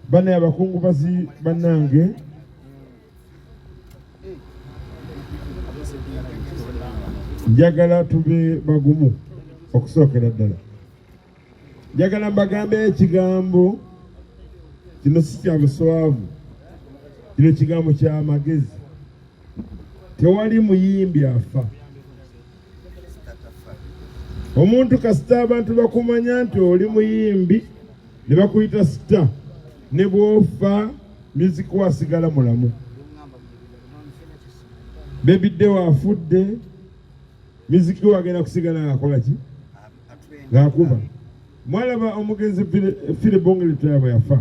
bane abakungubazi bannange njagala tube bagumu okusookera ddala. Njagala mbagambe ekigambo kino si kya buswavu, kino kigambo kya magezi. Tewali muyimbi afa. Omuntu kasita abantu bakumanya nti oli muyimbi ne bakuyita sita, ne bw'ofa music wasigala mulamu. Babby Deo afudde, music wagenda kusigala ng'akola ki? Ng'akuba. Mwalaba omugenzi Fire Bongeri tuyaba yafa.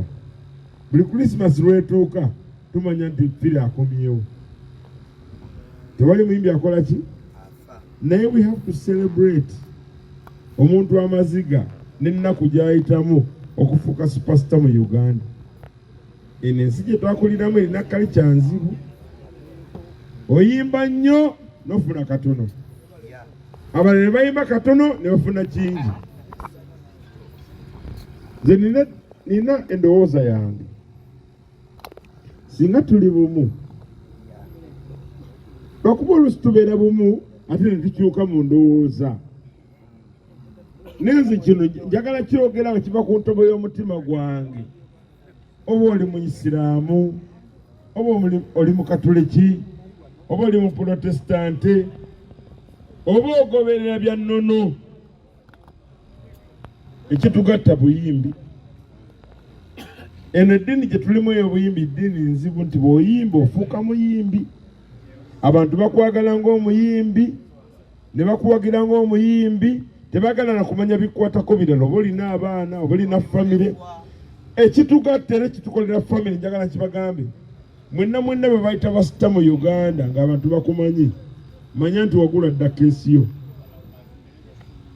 Buli Christmas lwetuuka tumanya nti Fire akomyewo. Tewali muyimbi akola ki? Naye we have to celebrate omuntu amaziga n'ennaku gy'ayitamu okufuuka superstar mu Uganda. Eno ensi gye twakuliramu erina kali kyanzibu. Oyimba nnyo n'ofuna katono. Abalala ne bayimba katono ne bafuna kingi. Nze nina endowooza yange. Singa tuli bumu, lwakuba oluusi tubeera bumu ate ne tukyuka mu ndowooza. Nenze kino njagala kyogera nga kiva ku ntobo y'omutima gwange. Oba oli Muisiraamu, oba oli Mukatoliki, oba oli mu Protestante, oba ogoberera bya nnono. Ekitugatta buyimbi. Eno eddiini gye tulimu ey'obuyimbi ddiini nzibu nti bw'oyimba ofuuka muyimbi. Abantu bakwagala ng'omuyimbi, ne bakuwagira ng'omuyimbi, tebaagala na kumanya bikwatako birala. Oba olina abaana, oba olina famire. Ekitugatta era kitukolera famire, njagala kibagambe. Mwenna bwe bayita basita mu Uganda ng'abantu bakumanyi, manya nti wagula dda keesi yo.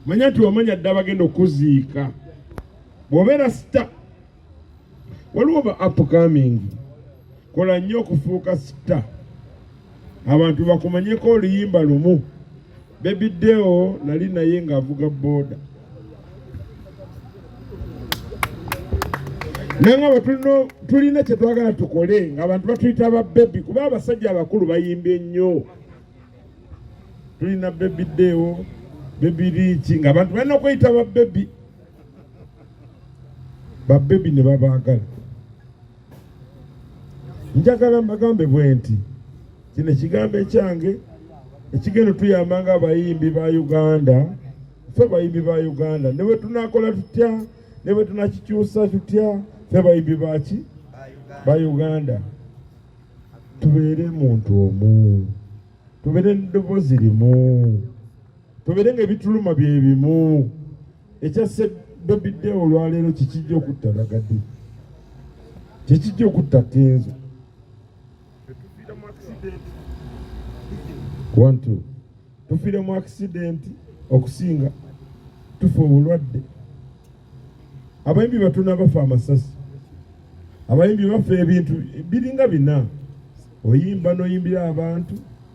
Manya nti wamanya dda bagenda okuziika. Bw'obeera sita, waliwo ba upcoming. Kola nnyo okufuuka sita. Abantu bakumanyeko oluyimba lumu. Babby Deo nali naye ng'avuga booda. Nanga tulina kye twagala tukole ng'abantu batuyita aba Babby, kuba abasajja abakulu bayimbye nnyo. Tulina Babby Deo, Babby Rich, ng'abantu balina okweyita aba Babby. Ba Babby ne babaagala. Njagala mbagambe bwe nti kino ekigambo ekyange ekigenda tuyambanga abayimbi ba Uganda, ffe abayimbi ba Uganda, ne bwe tunaakola tutya, ne bwe tunakikyusa tutya, ffe abayimbi baki ba Uganda, tubeere muntu omu, tubeere n'eddoboozi limu, tubeere ng'ebituluma bye bimu. Ekyasse Babby Deo olwaleero kikijja okutta Ragadee, kikijja okutta Kenzo. Tufiire mu accident okusinga tufa obulwadde. Abayimbi batuna bafa amasasi. Abayimbi bafa ebintu biringa bina. Oyimba n'oyimbira abantu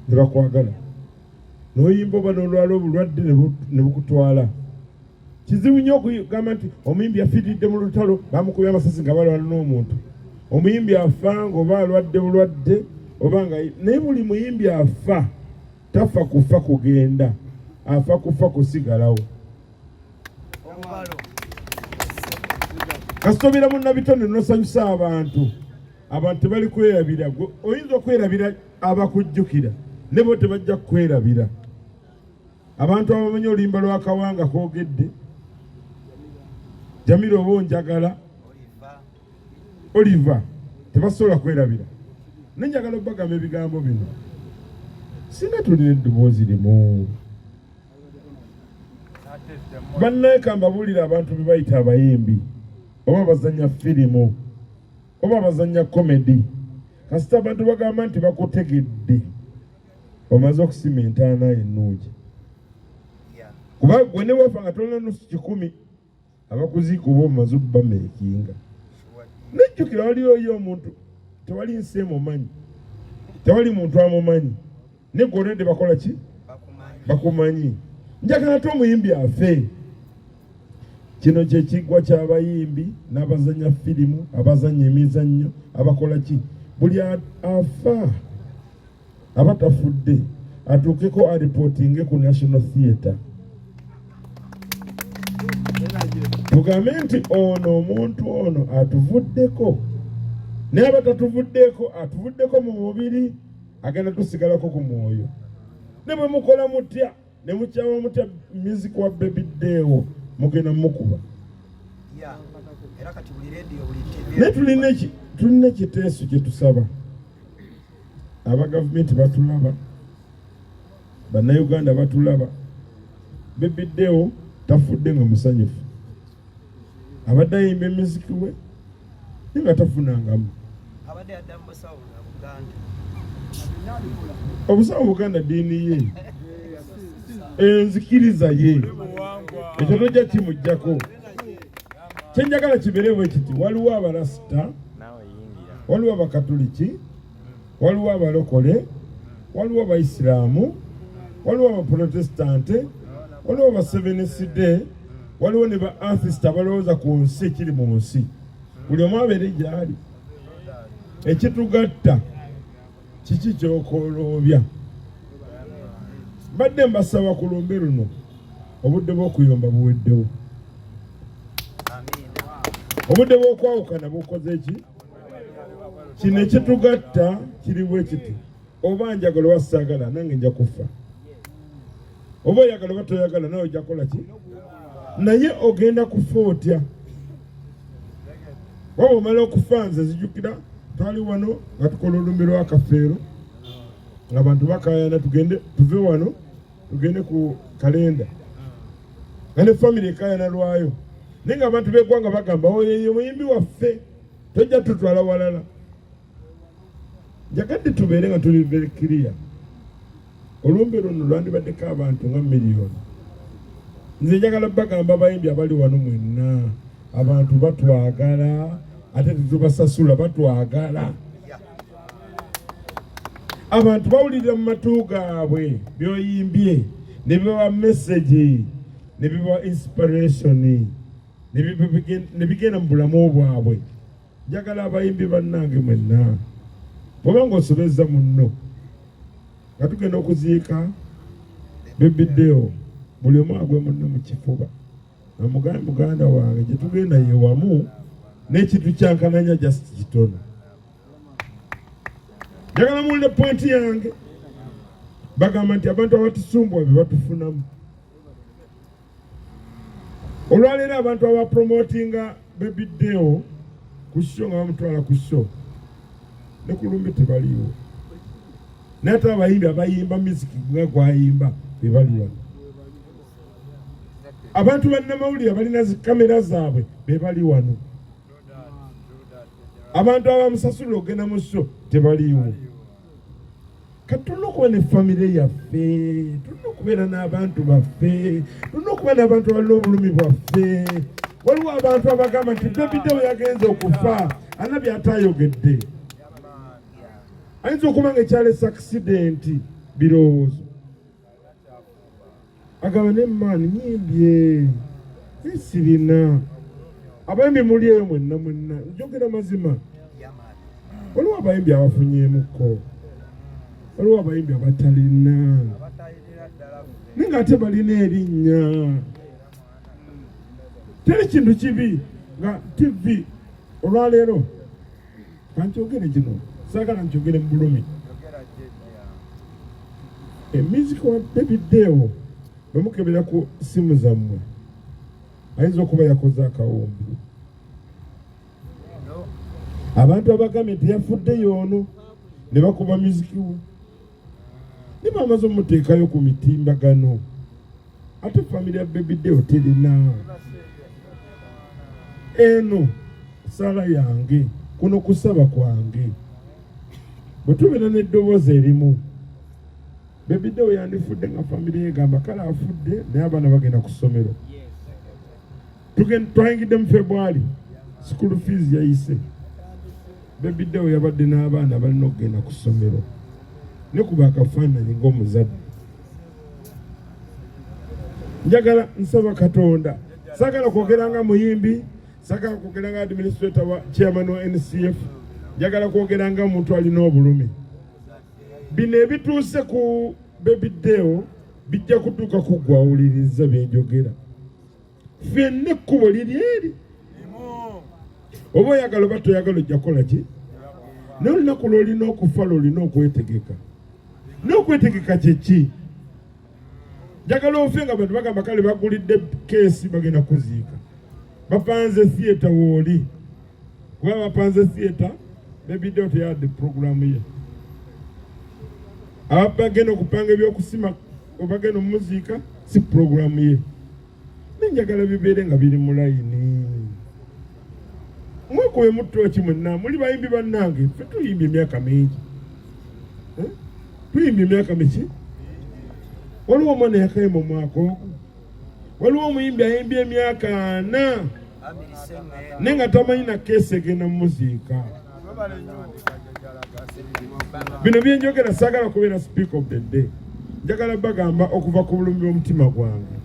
ne bakwagala. N'oyimba oba n'olwala obulwadde ne bukutwala. Kizibu nnyo okugamba nti omuyimbi afiiridde mu lutalo bamukubye amasasi nga balwana n'omuntu. Omuyimbi afa ng'oba alwadde bulwadde oba nga naye buli muyimbi afa. Tafa kufa kugenda, afa kufa kusigalawo. Kasitobera mu nabitone nosanyusa abantu. Abantu bali kwerabira. Oyinza okwerabira abakujjukira, ne bo tebajja kwerabira. Abantu abamanyi oluyimba lw'akawanga koogedde, Jamiro oba onjagala, Oliver, tebasobola kwerabira. Nenjagala obbagamba ebigambo bino. Singa tulina eddoboozi limu. Bannaye kambabuulira abantu be bayita abayimbi, oba bazannya firimu, oba bazannya komedi. Kasita abantu bagamba nti bakutegedde, omaze okusima entaana ennungi. Kuba gwe ne wafa nga tolina nusu 100, abakuziika oba omaze okubameekinga. Nejjukira waliyo omuntu tewali nsi emumanyi, tewali muntu amumanyi. Ne gorede bakola ki? Bakumanyi. Njagala to omuyimbi afe. kino kye kiggwa ky'abayimbi n'abazanya firimu abazanya emizannyo abakola ki buli afa abatafudde atuukeko aripootinge ku National Theatre tugambe nti ono omuntu ono atuvuddeko naye abatatuvuddeko atuvuddeko mu mubiri agenda tusigalako ku mwoyo ne bwe mukola mutya ne mukyawa mutya music wa Babby Deo mugenda mukuba naye tulina ekiteeso kye tusaba aba gavumenti batulaba bannayuganda batulaba Babby Deo tafudde nga musanyufu abadde ayimba emiziki we naye nga tafunangamu obusawo Buganda ddiini ye enzikiriza ye ekyo tojja kimuggyako kyenjagala kibeere bwe kiti waliwo abalasita waliwo abakatuliki waliwo abalokole waliwo abaisiraamu waliwo abaprotestante waliwo abaseveniside waliwo ne ba atheist abalowooza ku nsi ekiri mu nsi buli omu abeere gyali ekitugatta kiki kyokoloobya badde mbasaba ku lumbe luno obudde bw'okuyomba buweddewo obudde bw'okwawukana bukoze eki kino ekitugatta kiri bwe kiti oba njagala oba saagala nange nja kufa oba oyagala oba toyagala nawe ojja kukola ki naye ogenda kufa otya waba omala okufa nze zijjukira twali wano nga tukola olumbe lw'akafeero ng'abantu bakayana tuve wano tugende ku kalenda nga ne famire ekayana lwayo naye ng'abantu b'eggwanga bagamba oyo muyimbi waffe tojja tutwala walala njagadde tubeere nga tuli very clear olumbe luno lwandibaddeko abantu nga miliyoni nze njagala bagamba abayimbi abali wano mwenna abantu batwagala ate tetubasasula batwagala abantu bawulirira mu matu gaabwe byoyimbye ne bibawa message ne bibawa inspiration ne bigenda mu bulamu bwabwe njagala abayimbi bannange mwenna bw'oba ng'osobezza munno nga tugenda okuziika Babby Deo buli omu agwe munno mu kifuba amugambe muganda wange gye tugenda ye wamu n'ekintu kyankananya just kitono njagala muwulire pointi yange bagamba nti abantu abatusumbwa be batufunamu olwaleero abantu abapromotinga Babby Deo ku show nga bamutwala ku show ne ku lumbe tebaliwo naye ate abayimbi abayimba miziki nga gwayimba be bali wano abantu bannamawulire balina zikamera zaabwe be bali wano abantu abamusasula ogenda mu show tebaliwo kati tulina okuba ne famire yaffe tulina okubeera n'abantu baffe tulina okuba n'abantu abalina obulumi bwaffe waliwo abantu abagamba nti Babby Deo yagenze okufa alina by'ate ayogedde ayinza okuba nga ekyalesa akisidenti birowoozo agamba nemaani nyimbye esirina abayimbi muli eyo mwenna njogera mazima waliwo abayimbi abafunyeemuko waliwo abayimbi abatalina naye ng'ate balina erinnya teri kintu kibi nga TV olwaleero kankyogere kino saagala nkyogere mu bulumi emiziki wa Babby Deo bwemukebera ku simu zammwe ayinza okuba yakoze akawumbi abantu abagambye nti yafudde yoono ne bakuba miziki we ne bamaze omuteekayo ku mitimbagano ate famire ya Babby Deo terina eno sala yange kuno kusaba kwange bwe tubeera n'eddoboozi erimu Babby Deo yandifudde nga famire yegamba kale afudde naye abaana bagenda ku ssomero twayingidde mu February school fees yayise Babby Deo yabadde n'abaana balina okugenda ku ssomero ne kuba akafaananyi ng'omuzadde njagala nsaba Katonda Sagala kwogeranga muyimbi, sagala kwogeranga administrator wa chairman wa NCF, njagala kwogeranga omuntu alina obulumi. Bino ebituuse ku Babby Deo bijja kutuuka kuggwawuliriza byenjogera. Ffenna ekkubo liri eri. Oba oyagala oba toyagala ojja kukola ki? N'olunaku lw'olina okufa lw'olina okwetegeka. N'okwetegeka kye ki? Njagala ofe nga bantu bagamba kale bagulidde keesi bagenda kuziika. Bapanze theatre wooli. Kuba bapanze theatre, Babby Deo teyadde programu ye. Abagenda okupanga ebyokusima obagenda omuziika si programu ye. Nenjagala bibeere nga biri mu layini. Mwekuwe muttooki mwenna, muli bayimbi bannange, ffe tuyimbye emyaka mingi. Tuyimbye emyaka miki? Waliwo omwana yakayima omwaka ogwo. Waliwo omuyimbi ayimbye emyaka 4 naye nga tamanyi na keesi egenda mumuziika. Bino byenjogera saagala kubeera speaker of the day. Njagala bagamba okuva ku bulumi bw'omutima gwange.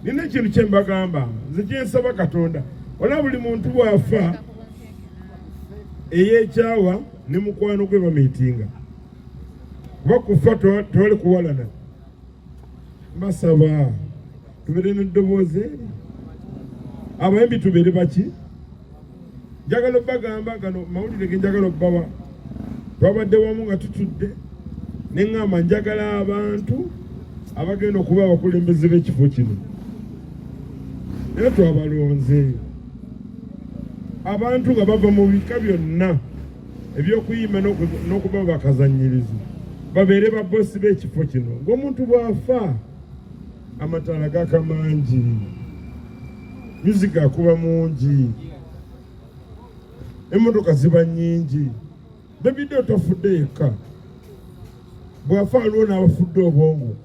Nina ekintu kye mbagamba, nze kye nsaba Katonda. Wala buli muntu bw'afa eyeekyawa ne mukwano gwe bamiitinga. Kuba kufa tewali kuwalana. Mbasaba tubeere n'eddoboozi eri. Abayimbi tubeere baki? Njagala bagamba gano mawulire ge njagala obbawa. Twabadde wamu nga tutudde ne ŋŋamba njagala abantu abagenda okuba abakulembeze b'ekifo kino. Era twabalonze. Abantu nga bava mu bika byonna eby'okuyimba n'okuba bakazanyirizi babeere babbosi b'ekifo kino. Ng'omuntu bw'afa amataala gaaka mangi, music akuba mungi, emmotoka ziba nnyingi. Babby Deo tafudde yekka. Bw'afa waliwo n'abafudde obwongo.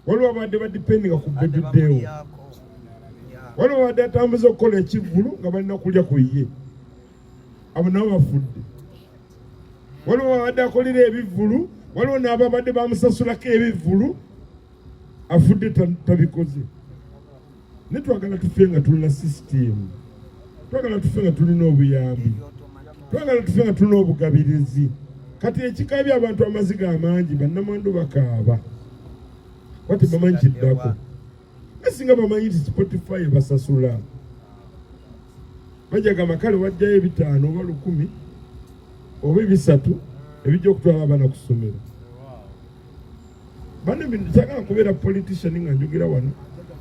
Waliwo abadde badipendinga ku Babby Deo. Waliwo abadde atambuza okukola ekivvulu nga balina kulya ku ye. Abo nabo bafudde. Waliwo abadde akolera ebivvulu, waliwo n'ababadde bamusasulako ebivvulu, afudde tabikoze. Ne twagala tufe nga tulina sisitimu. Twagala tufe nga tulina obuyambi. Twagala tufe nga tulina obugabirizi. Kati ekikaabya abantu amaziga amangi bannamwandu bakaaba. Wati bamanyi kiddako. Esinga bamanyi nti Spotify basasula. Bajagamba kale wajjayo 5 oba 10 oba 3 ebijja okutwala abaana ku ssomero. Bano bino njagala kubeera politician nga njogera wano.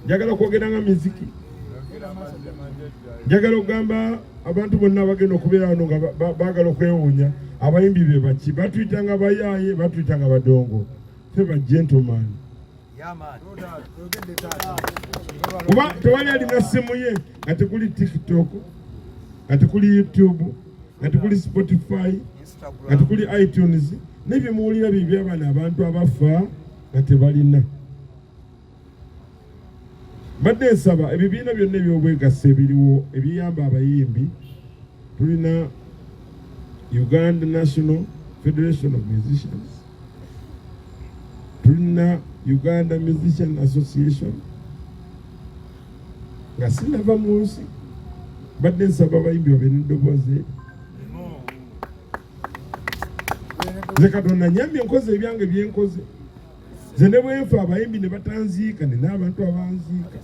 Njagala kwogera nga miziki. Njagala okugamba abantu bonna abagenda okubeera wano nga baagala okwewuunya. Abayimbi be baki? Batuyitanga bayaaye, batuyitanga badongo. Ffe ba gentleman. Kuba tewali alina ssimu ye nga tekuli TikTok, nga tekuli YouTube, nga tekuli Spotify, nga tekuli iTunes. N'ebyo muwulira bibyo abaana abantu abafa nga tebalina. Mbadde nsaba ebibiina byonna eby'obwegassi ebiriwo ebiyamba abayimbi. Tulina Uganda National Federation of Musicians. Tulina Uganda Musician Association. Nga sinava mu nsi. Mbadde nsaba abayimbi babeere n'eddoboozi. Nze Katonda nyambye nkoze ebyange byenkoze. Nze ne bwenfa abayimbi ne batanziika ne n'abantu abanziika.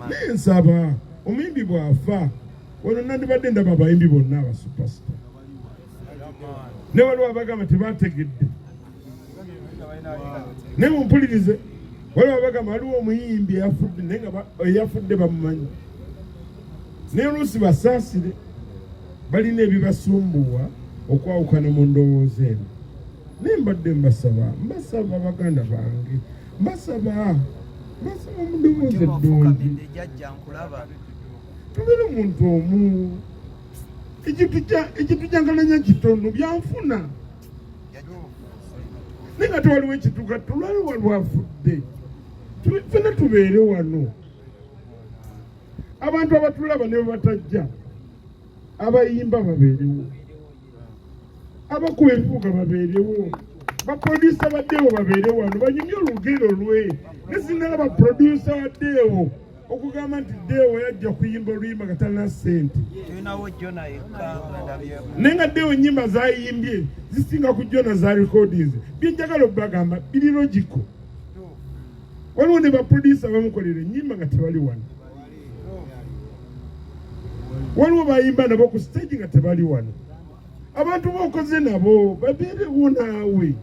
Naye nsaba omuyimbi bw'afa wano nandibadde ndaba abayimbi bonna aba superstar. Ne waliwo abagamba tebategedde. Ne mumpulirize waliwo abagamba waliwo omuyimbi eyafudde naye nga eyafudde bamumanyi. Naye oluusi basaasire balina ebibasumbuwa okwawukana mu ndowooza eno. Naye mbadde mbasaba baganda bange, mbasaba mu ddoboozi eddungi. Tubeere omuntu omu. Ekitujangalanya kitono byanfuna. Naye nga tewaliwo ekituuka tulwale waliwo afudde. Ffenna tubeere wano. Abantu abatulaba ne batajja. Abayimba babeerewo. Abakuba ebivuga babeerewo. Baproducer ba Deo babeere wano banyumye olugero lwe. Ne sinalaba producer wa Deo okugamba nti Deo yajja kuyimba oluyimba nga talina ssente naye nga Deo nnyimba zayimbye zisinga ku Jona za recordings byenjagala okubagamba biri logical. Waliwo ne baproducer bamukolera ennyimba nga tebali wano, waliwo bayimba nabo ku stage nga tebali wano. Abantu b'okoze nabo babeerewo naawe.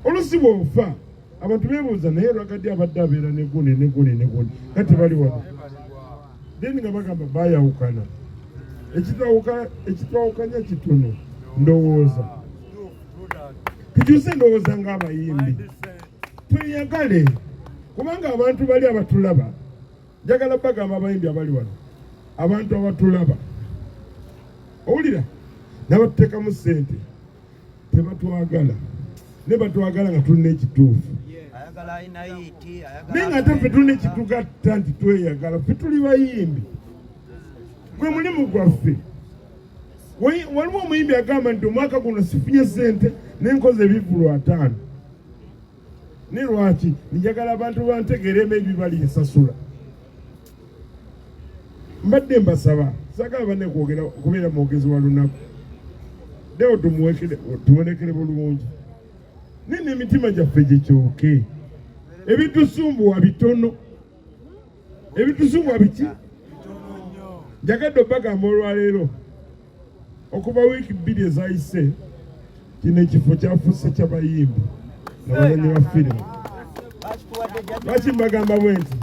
Olusi bw'ofa abantu beebuuza naye Ragadee abadde abeera ne guni nga tebali wano. Then nga bagamba baayawukana. Ekitwawukanya kitono ndowooza. Tukyuse ndowooza ng'abayimbi. Tweyagale kubanga abantu bali abatulaba, njagala bagamba abayimbi abali wano, abantu abatulaba owulira n'abatuteekamu ssente tebatwagala, ne batwagala nga tulina ekituufu naye nga ate ffe tulina ekitugatta nti tweyagala, ffe tuli bayimbi, gwe mulimu gwaffe. Waliwo omuyimbi agamba nti omwaka guno sifunye ssente n'enkozi ebivulu 5. Ne lwaki njagala abantu bantegeeremu ebibali nsasula. Mbadde mbasaba saagala banne kubeera mwogezi wa lunaku. Deo tumuwonekere bulungi nene emitima gyaffe gikyuke. Ebitusumbuwa bitono, ebitusumbuwa biki? Njagadde obagamba olwaleero okuva wiiki 2 ezayise kino ekifo kyafuuse ky'abayimbi n'abazanyi ba firimu. Lwaki mbagamba bwe nti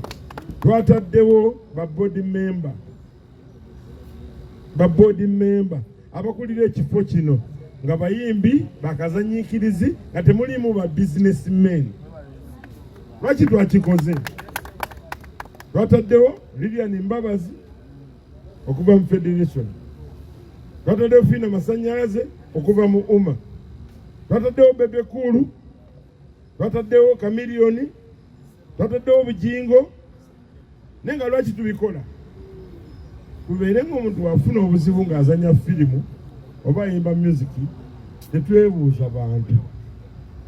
twataddewo ba board member abakulira ekifo kino nga bayimbi bakazanyiikirizi nga temulimu ba businessmen. Lwaki twakikoze? Twataddewo Lilian Mbabazi okuva mu Federation, twataddewo Fina Masanyalaze okuva mu UMA, twataddewo Bebe Kulu, twataddewo Kamiliyoni, twataddewo Bujingo. Naye nga lwaki tubikola? Tubeere ng'omuntu wafuna obuzibu ng'azanya firimu oba ayimba musiki, tetwebuuza bantu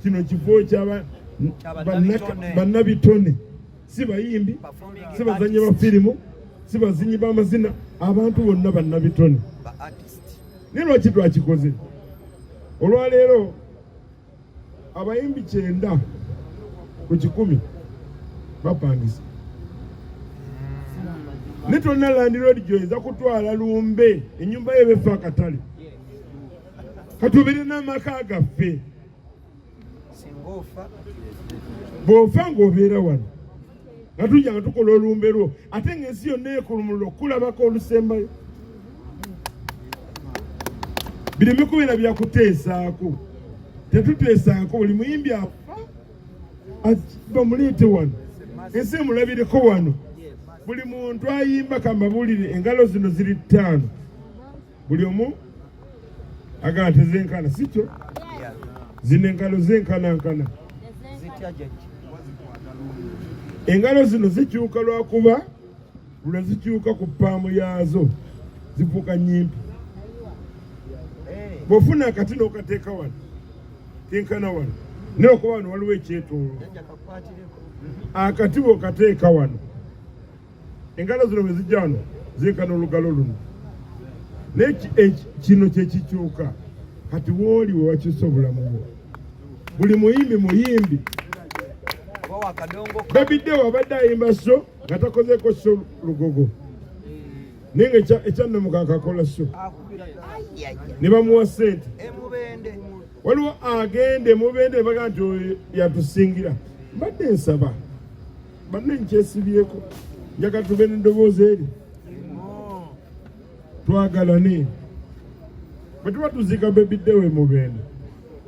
kino kifo ky'aba bannabitone, si bayimbi, si bazanyi ba firimu, si bazinyi b'amazina, abantu bonna bannabitone. Naye lwaki twakikoze? Olwaleero abayimbi 9 ku 100 bapangisa. Ne tonna Land Road gyoyinza kutwala Lumbe ennyumba y'ebefa akatale, katubire n'amaka gaffe. Bw'ofa ng'obeera wano nga tujja nga tukola olumbe lwo, ate ng'ensi yonna ekulumulula okulabako olusembayo. Bireme kubeera byakuteesaako, tetuteesaako. Buli muyimbi afa bamuleete wano, ensi emulabireko wano. Buli muntu ayimba kambabulire engalo zino ziri 5, buli omu agala tezenkana, si kyo? Zino engalo zenkanankana. Engalo zino zikyuka lwakuba lwe zikyuka ku ppaamu yaazo zifuuka nnyimpi. Bw'ofuna akati n'okateeka wano kenkana wano, naye okuba wano waliwo ekyetoolo, akati bw'okateeka wano engalo zino bwe zijja wano zenkana olugalo luno. Naye kino kye kikyuka kati wooli we wakyusa obulamu bwo. Buli muyimbi Babby Deo abadde ayimba so nga takozeeko so lugogo, naye nga ekyannamuka akakola so ne bamuwa ssente. Waliwo agende mubende baga nti oyo yatusingira. Mbadde nsaba banne nkyesibyeko, njagala tube n'eddoboozi eri twagalane. Bwe tuba tuziika Babby Deo emubende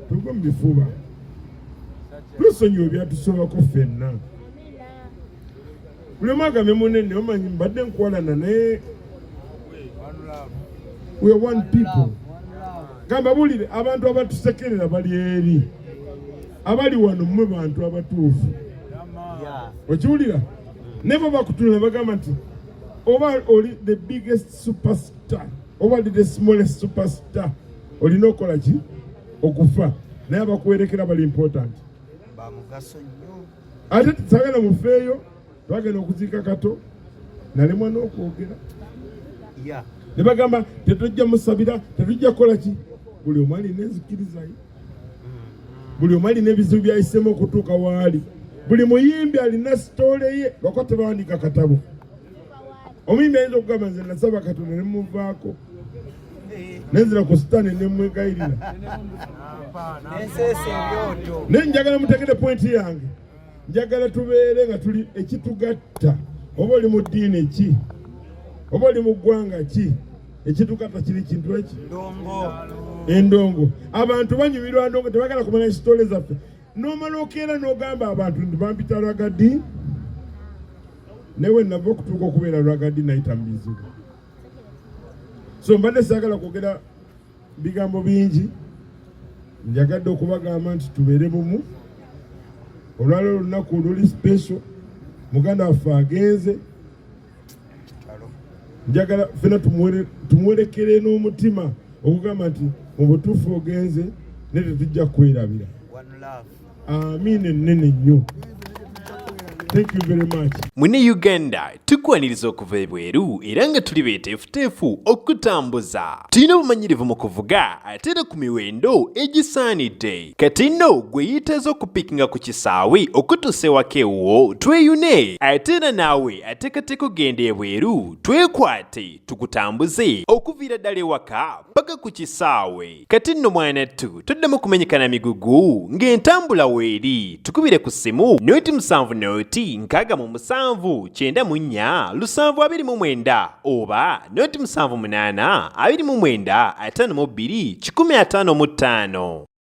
tugwe mu bifuba, tusonyiwe byatusobako ffenna. Buli omu agambe munene, omanyi mbadde nkwalana naye we are one people. Gamba bulire abantu abatusekerera bali eri, abali wano mmwe bantu abatuufu. Okiwulira? Never bakutulira bagamba nti oba oli the biggest superstar oba the smallest superstar, olina okola ki? Okufa. Naye abakuwerekera bali important. Ate tusagala mufeeyo, twagenda okuziika Kato, nalemwa n'okwogera ne bagamba tetujja musabira tetujja kukola ki buli omu alina enzikiriza ye buli omu alina ebizibu byayisemu okutuuka waali buli muyimbi alina sitoole ye lwakwa tebawandiika katabo omuyimbi ayinza okugamba nze nasaba Katonda ne muvaako nenzira ku sitaani ne mwegayirira naye njagala mutegere pointi yange njagala tubeere nga tuli ekitugatta oba oli mu ddiini ki oba oli mu ggwanga ki ekitugatta kiri kintu eki endongo abantu banyumirwa ndongo tebagala kumanya ekitole zaffe n'omala okeera n'ogamba abantu nti bampita Ragadee newe nava okutuuka okubeera Ragadee nayita mu bizibu so mbadde saagala kwogera bigambo bingi njagadde okubagamba nti tubeere bumu olwala olunaku oluli special muganda waffe agenze njagala fena tumwerekere n'omutima okugamba nti mu butuufu ogenze ne tetujja kwerabira amiina ennene nnyo. Thank you very much. Mune Uganda tukwaniriza okuva ebweru era nga tuli beeteefuteefu okutambuza. Tulina obumanyirivu mu kuvuga ate era ku miwendo egisaanidde. Kati nno gwe yeetaaza okupikinga ku kisaawe okutuusa ewaka ewuwo tweyune ate era naawe ateekateeka ogenda ebweru twekwate tukutambuze okuviira ddala ewaka paka ku kisaawe. Kati nno mwanattu toddamu kumenyekana migugu ng'entambula weeri tukubire ku ssimu noti 7 noti 6 7 9 7 oba noti 7 8 29 52 155.